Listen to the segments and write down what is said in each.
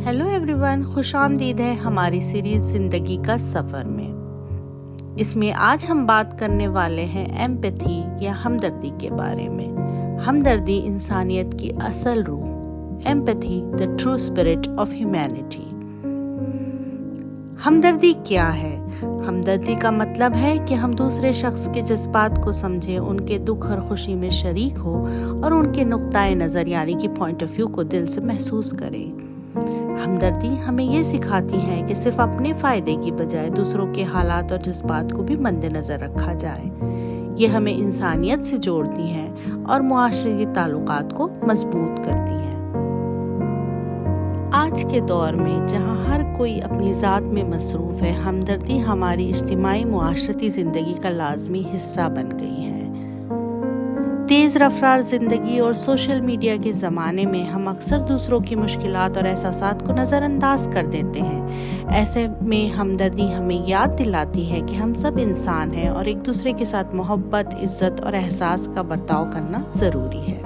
Hello everyone, खुशामदीद है हमारी series जिंदगी का सफ़र में। इसमें आज हम बात करने वाले हैं एम्पैथी या हमदर्दी के बारे में। हमदर्दी इंसानियत की असल रूह, empathy the true spirit of humanity. हमदर्दी क्या है? हमदर्दी का मतलब है कि हम दूसरे शख्स के जज्बात को समझें, उनके दुख और खुशी में शरीक हो और उनके नुक्ताए नज़र यानी कि पॉइंट ऑफ व्यू को दिल से महसूस करें। हमदर्दी हमें ये सिखाती है कि सिर्फ अपने फ़ायदे की बजाय दूसरों के हालात और जज्बात को भी मद्देनज़र रखा जाए। ये हमें इंसानियत से जोड़ती हैं और मुआशरती ताल्लुकात को मजबूत करती हैं। आज के दौर में जहाँ हर कोई अपनी ज़ात में मसरूफ़ है, हमदर्दी हमारी इज्तिमाई मुआशरती ज़िंदगी का लाजमी हिस्सा बन गई है। तेज़ रफ्तार ज़िंदगी और सोशल मीडिया के ज़माने में हम अक्सर दूसरों की मुश्किलात और एहसासात को नज़रअंदाज कर देते हैं। ऐसे में हमदर्दी हमें याद दिलाती है कि हम सब इंसान हैं और एक दूसरे के साथ मोहब्बत, इज़्ज़त और एहसास का बर्ताव करना ज़रूरी है।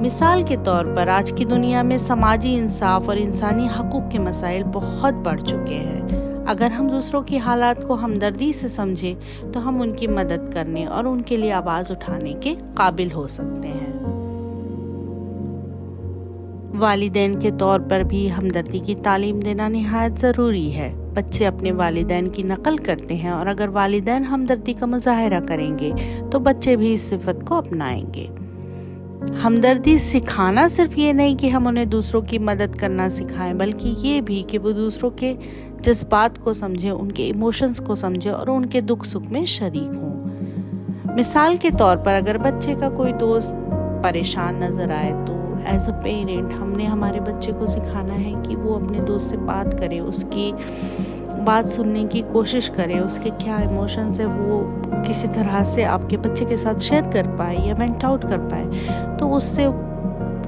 मिसाल के तौर पर आज की दुनिया में समाजी इंसाफ और इंसानी हकूक़ के मसाइल बहुत बढ़ चुके हैं। अगर हम दूसरों की हालात को हमदर्दी से समझें तो हम उनकी मदद करने और उनके लिए आवाज़ उठाने के काबिल हो सकते हैं। वालिदैन के तौर पर भी हमदर्दी की तालीम देना निहायत ज़रूरी है। बच्चे अपने वालिदैन की नकल करते हैं और अगर वालिदैन हमदर्दी का मुजाहरा करेंगे तो बच्चे भी इस सिफत को अपनाएंगे। हमदर्दी सिखाना सिर्फ ये नहीं कि हम उन्हें दूसरों की मदद करना सिखाएं, बल्कि ये भी कि वो दूसरों के जज्बात को समझें, उनके इमोशंस को समझें और उनके दुख सुख में शरीक हों। मिसाल के तौर पर अगर बच्चे का कोई दोस्त परेशान नज़र आए तो एज अ पेरेंट हमने हमारे बच्चे को सिखाना है कि वो अपने दोस्त से बात करे, उसकी बात सुनने की कोशिश करे, उसके क्या इमोशंस है वो किसी तरह से आपके बच्चे के साथ शेयर कर पाए या वेंट आउट कर पाए, तो उससे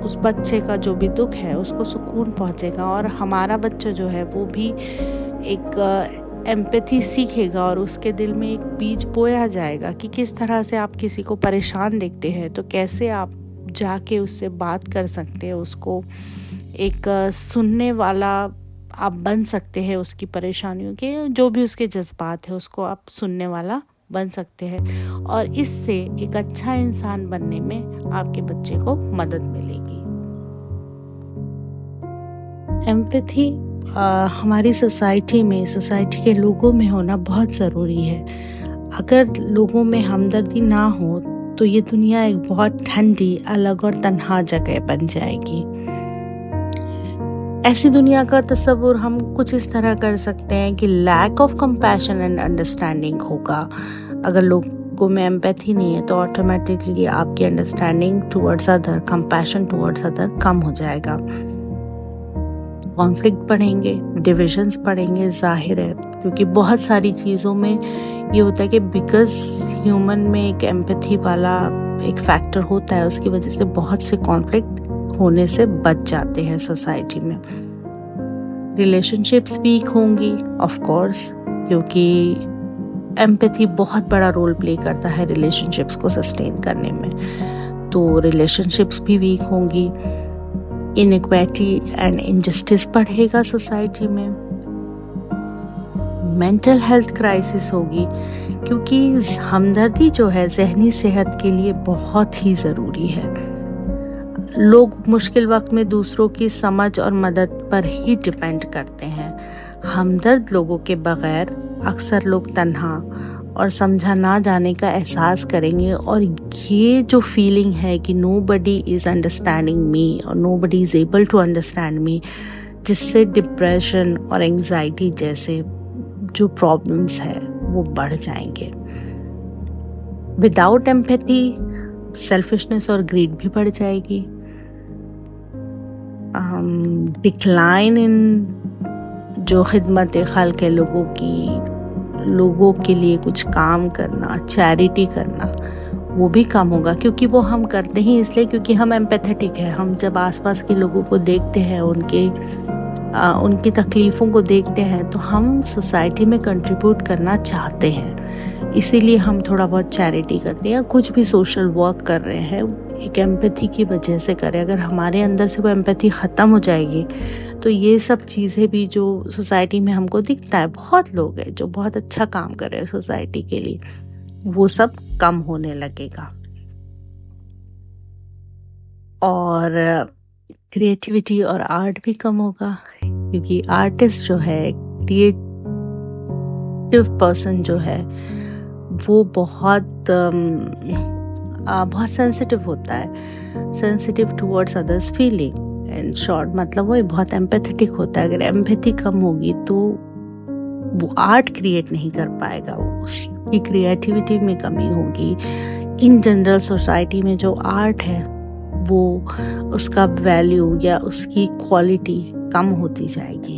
उस बच्चे का जो भी दुख है उसको सुकून पहुंचेगा और हमारा बच्चा जो है वो भी एक एम्पैथी सीखेगा और उसके दिल में एक बीज बोया जाएगा कि किस तरह से आप किसी को परेशान देखते हैं तो कैसे आप जाके उससे बात कर सकते हैं, उसको एक सुनने वाला आप बन सकते हैं, उसकी परेशानियों के जो भी उसके जज्बात है उसको आप सुनने वाला बन सकते हैं और इससे एक अच्छा इंसान बनने में आपके बच्चे को मदद मिलेगी। एम्पैथी हमारी सोसाइटी के लोगों में होना बहुत ज़रूरी है। अगर लोगों में हमदर्दी ना हो तो ये दुनिया एक बहुत ठंडी, अलग और तन्हा जगह बन जाएगी। ऐसी दुनिया का तस्वुर हम कुछ इस तरह कर सकते हैं कि lack of compassion and understanding होगा। अगर लोगों में एम्पैथी नहीं है तो ऑटोमेटिकली आपकी understanding towards other, compassion towards other कम हो जाएगा। कॉन्फ्लिक्ट बढ़ेंगे, डिविजन्स बढ़ेंगे, जाहिर है, क्योंकि बहुत सारी चीज़ों में ये होता है कि बिकॉज ह्यूमन में एक एम्पैथी वाला एक फैक्टर होता है, उसकी वजह से बहुत से कॉन्फ्लिक्ट होने से बच जाते हैं सोसाइटी में। रिलेशनशिप्स वीक होंगी ऑफ कोर्स, क्योंकि एम्पैथी बहुत बड़ा रोल प्ले करता है रिलेशनशिप्स को सस्टेन करने में, तो रिलेशनशिप्स भी वीक होंगी। इनइक्वालिटी एंड इनजस्टिस बढ़ेगा सोसाइटी में। मेंटल हेल्थ क्राइसिस होगी, क्योंकि हमदर्दी जो है ज़हनी सेहत के लिए बहुत ही ज़रूरी है। लोग मुश्किल वक्त में दूसरों की समझ और मदद पर ही डिपेंड करते हैं। हमदर्द लोगों के बगैर अक्सर लोग तन्हा और समझा ना जाने का एहसास करेंगे और ये जो फीलिंग है कि नोबडी इज़ अंडरस्टैंडिंग मी और nobody is able to understand me, जिससे डिप्रेशन और एंजाइटी जैसे जो प्रॉब्लम्स है वो बढ़ जाएंगे। विदाउट एम्पैथी सेल्फिशनेस और ग्रीड भी बढ़ जाएगी। डिक्लाइन इन जो खिदमत खल्क है, लोगों के लिए कुछ काम करना, चैरिटी करना, वो भी कम होगा, क्योंकि वो हम करते ही इसलिए क्योंकि हम एम्पैथेटिक है। हम जब आसपास के लोगों को देखते हैं, उनकी तकलीफ़ों को देखते हैं तो हम सोसाइटी में कंट्रीब्यूट करना चाहते हैं, इसीलिए हम थोड़ा बहुत चैरिटी करते हैं या कुछ भी सोशल वर्क कर रहे हैं, एक एम्पैथी की वजह से करें। अगर हमारे अंदर से वो एम्पैथी ख़त्म हो जाएगी तो ये सब चीज़ें भी जो सोसाइटी में हमको दिखता है, बहुत लोग हैं जो बहुत अच्छा काम कर रहे हैं सोसाइटी के लिए, वो सब कम होने लगेगा। और क्रिएटिविटी और आर्ट भी कम होगा, क्योंकि आर्टिस्ट जो है, क्रिएटिव पर्सन जो है, वो बहुत सेंसिटिव होता है, sensitive towards others feeling. In short मतलब वो बहुत एम्पैथेटिक होता है। अगर एम्पैथी कम होगी तो वो आर्ट क्रिएट नहीं कर पाएगा, उसकी क्रिएटिविटी में कमी होगी। इन जनरल सोसाइटी में जो आर्ट है वो उसका वैल्यू या उसकी क्वालिटी कम होती जाएगी।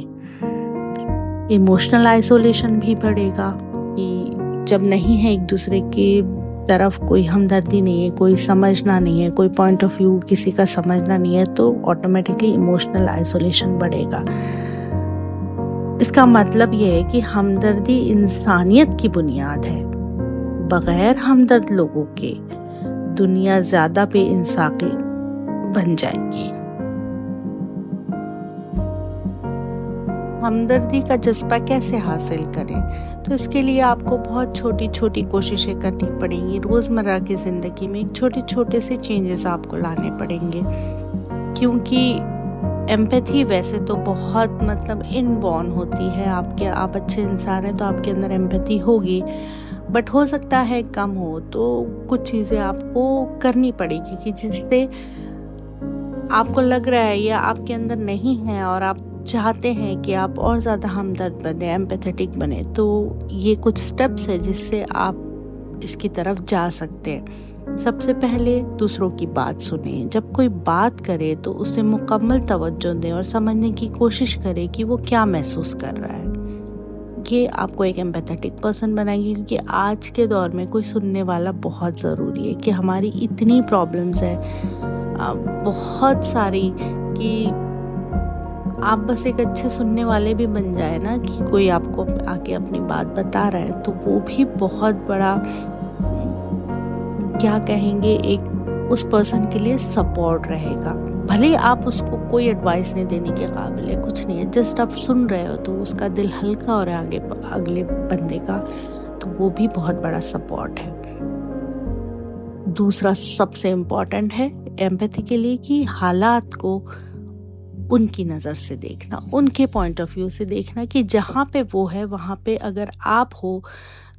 इमोशनल आइसोलेशन भी बढ़ेगा, कि जब नहीं है एक दूसरे के तरफ कोई हमदर्दी नहीं है, कोई समझना नहीं है, कोई पॉइंट ऑफ व्यू किसी का समझना नहीं है, तो ऑटोमेटिकली इमोशनल आइसोलेशन बढ़ेगा। इसका मतलब ये है कि हमदर्दी इंसानियत की बुनियाद है। बगैर हमदर्द लोगों के दुनिया ज्यादा बेइंसाफी बन जाएगी। हमदर्दी का जज्बा कैसे हासिल करें? तो इसके लिए आपको बहुत छोटी छोटी कोशिशें करनी पड़ेंगी। रोज़मर्रा की ज़िंदगी में छोटे छोटे से चेंजेस आपको लाने पड़ेंगे, क्योंकि एम्पैथी वैसे तो बहुत इनबॉर्न होती है। आप अच्छे इंसान हैं तो आपके अंदर एम्पैथी होगी, बट हो सकता है कम हो, तो कुछ चीज़ें आपको करनी पड़ेगी कि जिससे आपको लग रहा है या आपके अंदर नहीं है और आप चाहते हैं कि आप और ज़्यादा हमदर्द बने, एम्पैथेटिक बने, तो ये कुछ स्टेप्स है जिससे आप इसकी तरफ जा सकते हैं। सबसे पहले दूसरों की बात सुने। जब कोई बात करे तो उसे मुकम्मल तवज्जो दें और समझने की कोशिश करें कि वो क्या महसूस कर रहा है। ये आपको एक एम्पैथेटिक पर्सन बनाएगी, क्योंकि आज के दौर में कोई सुनने वाला बहुत ज़रूरी है। कि हमारी इतनी प्रॉब्लम्स है बहुत सारी, कि आप बस एक अच्छे सुनने वाले भी बन जाए ना, कि कोई आपको आके अपनी बात बता रहा है, तो वो भी बहुत बड़ा क्या कहेंगे, एक उस पर्सन के लिए सपोर्ट रहेगा। भले आप उसको कोई एडवाइस नहीं देने के काबिल है, कुछ नहीं है, जस्ट आप सुन रहे हो तो उसका दिल हल्का हो रहा है अगले बंदे का, तो वो भी बहुत बड़ा सपोर्ट है। दूसरा सबसे इम्पोर्टेंट है एम्पैथी के लिए कि हालात को उनकी नज़र से देखना, उनके पॉइंट ऑफ व्यू से देखना, कि जहाँ पे वो है वहाँ पे अगर आप हो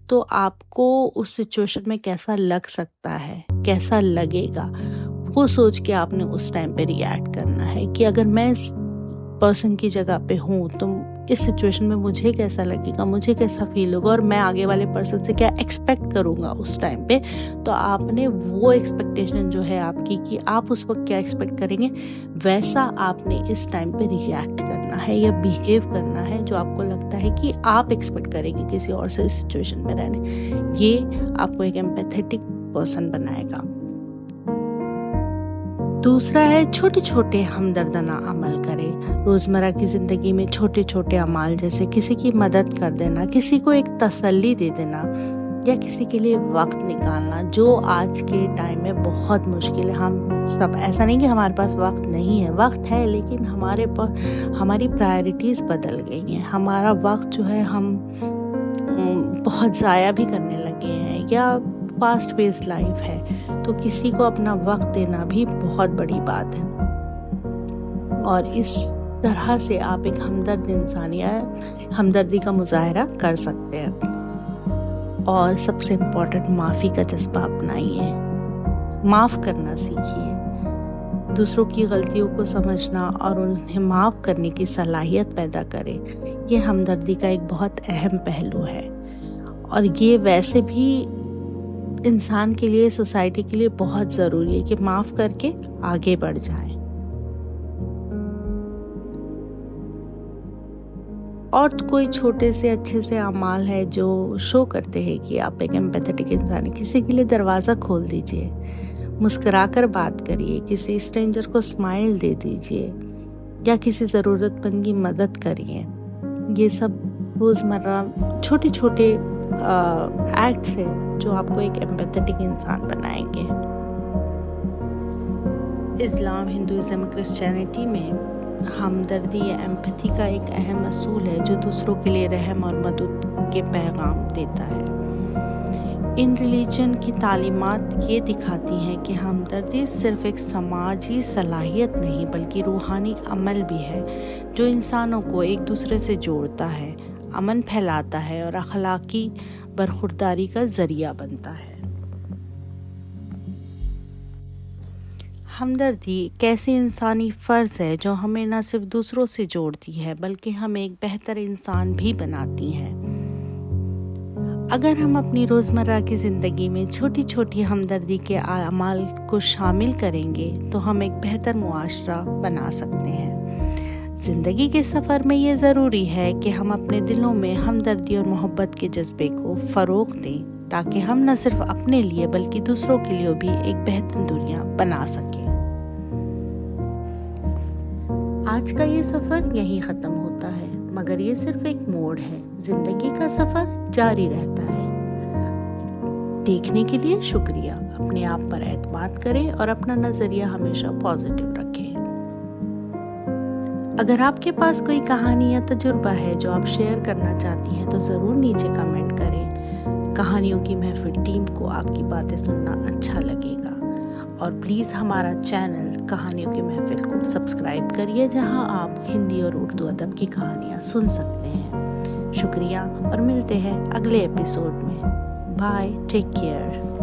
तो आपको उस सिचुएशन में कैसा लग सकता है, कैसा लगेगा, वो सोच के आपने उस टाइम पे रिएक्ट करना है। कि अगर मैं इस पर्सन की जगह पे हूँ तो इस सिचुएशन में मुझे कैसा लगेगा, मुझे कैसा फील होगा, और मैं आगे वाले पर्सन से क्या एक्सपेक्ट करूँगा उस टाइम पे। तो आपने वो एक्सपेक्टेशन जो है आपकी, कि आप उस वक्त क्या एक्सपेक्ट करेंगे, वैसा आपने इस टाइम पे रिएक्ट करना है या बिहेव करना है जो आपको लगता है कि आप एक्सपेक्ट करेंगे किसी और से इस सिचुएशन में रहने। ये आपको एक एम्पैथेटिक पर्सन बनाएगा। दूसरा है छोटे छोटे हमदर्दाना अमल करें। रोज़मर्रा की ज़िंदगी में छोटे छोटे अमाल, जैसे किसी की मदद कर देना, किसी को एक तसल्ली दे देना, या किसी के लिए वक्त निकालना, जो आज के टाइम में बहुत मुश्किल है। हम सब, ऐसा नहीं कि हमारे पास वक्त नहीं है, वक्त है, लेकिन हमारी प्रायोरिटीज़ बदल गई हैं। हमारा वक्त जो है हम बहुत ज़ाया भी करने लगे हैं, या फास्ट पेस्ड लाइफ है, तो किसी को अपना वक्त देना भी बहुत बड़ी बात है। और इस तरह से आप एक हमदर्द इंसान या हमदर्दी का मुजाहरा कर सकते हैं। और सबसे इम्पोर्टेंट, माफ़ी का जज्बा अपनाइए, माफ़ करना सीखिए। दूसरों की गलतियों को समझना और उन्हें माफ़ करने की सलाहियत पैदा करें, ये हमदर्दी का एक बहुत अहम पहलू है। और ये वैसे भी इंसान के लिए, सोसाइटी के लिए बहुत ज़रूरी है कि माफ़ करके आगे बढ़ जाए। और कोई छोटे से अच्छे से अमाल है जो शो करते हैं कि आप एक एम्पैथेटिक इंसान हैं। किसी के लिए दरवाज़ा खोल दीजिए, मुस्कुराकर बात करिए, किसी स्ट्रेंजर को स्माइल दे दीजिए, या किसी ज़रूरतमंद की मदद करिए। ये सब रोज़मर्रा छोटे छोटे एक्ट्स है जो आपको एक एम्पैथेटिक इंसान बनाएंगे। इस्लाम, हिंदुज़म, क्रिश्चियनिटी में हमदर्दी या एम्पैथी का एक अहम असूल है जो दूसरों के लिए रहम और मदद के पैगाम देता है। इन रिलीजन की तालीमात ये दिखाती हैं कि हमदर्दी सिर्फ एक समाजी सलाहियत नहीं बल्कि रूहानी अमल भी है जो इंसानों को एक दूसरे से जोड़ता है, अमन फैलाता है और अखलाकी बरखुरदारी का ज़रिया बनता है। हमदर्दी एक ऐसी इंसानी फ़र्ज़ है जो हमें न सिर्फ दूसरों से जोड़ती है बल्कि हमें एक बेहतर इंसान भी बनाती है। अगर हम अपनी रोज़मर्रा की ज़िंदगी में छोटी छोटी हमदर्दी के अमाल को शामिल करेंगे तो हम एक बेहतर मुआशरा बना सकते हैं। ज़िंदगी के सफ़र में ये ज़रूरी है कि हम अपने दिलों में हमदर्दी और मोहब्बत के जज्बे को फ़रोग़ दें ताकि हम न सिर्फ अपने लिए बल्कि दूसरों के लिए भी एक बेहतर दुनिया बना सकें। आज का ये सफ़र यहीं ख़त्म होता है, मगर ये सिर्फ एक मोड़ है। ज़िंदगी का सफ़र जारी रहता है। देखने के लिए शुक्रिया। अपने आप पर एतमाद करें और अपना नज़रिया हमेशा पॉजिटिव रखें। अगर आपके पास कोई कहानी या तजुर्बा है जो आप शेयर करना चाहती हैं तो ज़रूर नीचे कमेंट करें। कहानियों की महफिल टीम को आपकी बातें सुनना अच्छा लगेगा और प्लीज़ हमारा चैनल कहानियों की महफिल को सब्सक्राइब करिए जहां आप हिंदी और उर्दू अदब की कहानियां सुन सकते हैं। शुक्रिया और मिलते हैं अगले एपिसोड में। Bye, take care.